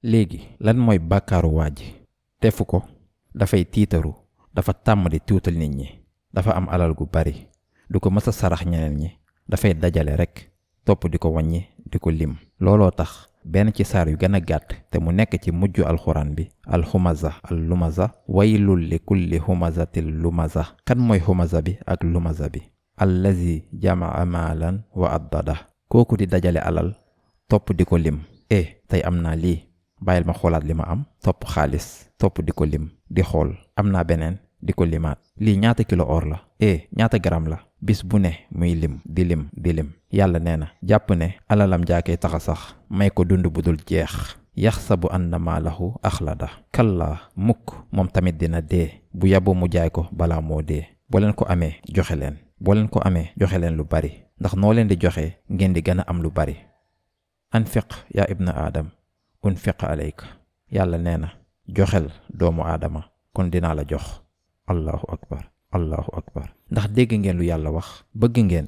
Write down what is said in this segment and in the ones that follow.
léegi lan mooy bàkkaaru waa ji? defu ko, dafay tiitaru, dafa tàmm di tuutal nit ñi, dafa am alal gu bari, du ko mës a sarax ñeneen ñi, dafay dajale rekk topp di ko wàññi di ko lim. looloo tax benn ci saar yu gën a gàtt te mu nekk ci mujj alxuraan bi, alxumaza lumaza waylul li kulli humazatil lumaza. kan mooy humaza bi ak lumaza bi? allazi jamaa maalan wa addada, kooku di dajale alal topp di ko lim. tey am naa lii, bàyyil ma xoolaat li ma am, topp xaalis topp di ko lim, di xool am naa beneen, di ko limaat. lii ñaata kilo or la? ñaata gram la? bis bu ne muy lim di lim. yàlla nee na jàpp ne alalam jaakee taxa sax may ko dund bu dul jeex. yaxsabu anna maalahu axlada, kallaa mukk, moom tamit dina dee. bu yaboo mu jaay ko balaa moo dee. boo leen ko amee joxe leen, boo leen ko amee joxe leen lu bari, ndax noo leen di joxe ngeen di gën a am lu bari. anfiq yaa ibna aadam unfiq alayka, yàlla nee na joxel doomu aadama kon dinaa la jox. allahu akbar, allahu akbar. ndax dégg ngeen lu yàlla wax? bëgg ngeen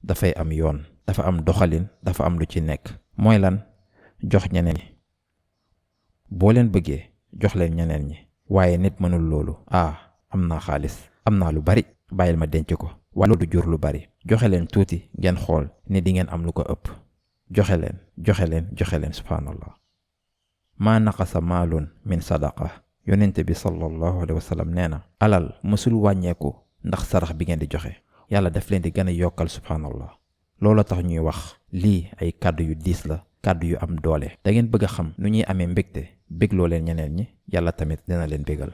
dafay am yoon, dafa am doxalin, dafa am lu ci nekk. mooy lan? jox ñeneen ñi. boo leen bëggee jox leen ñeneen ñi. waaye nit mënul loolu. am naa xaalis, am naa lu bari, bàyyil ma denc ko. waaye loolu jur lu bari. joxe leen tuuti ngeen xool ni di ngeen am lu ko ëpp. joxe leen subhaanallah. maa naqasa maalun min sadaqa, yonente bi sallallahu alayhi wa sallam nee na alal mësul wàññeeku ndax sarax bi ngeen di joxe. yàlla daf leen di gën a yokkal subhaanallah. loolu tax ñuy wax lii ay kàddu yu diis la, kàddu yu am doole. da ngeen bëgg a xam nu ñuy amee mbégte bégloo leen ñeneen ñi, yàlla tamit dina leen bégal.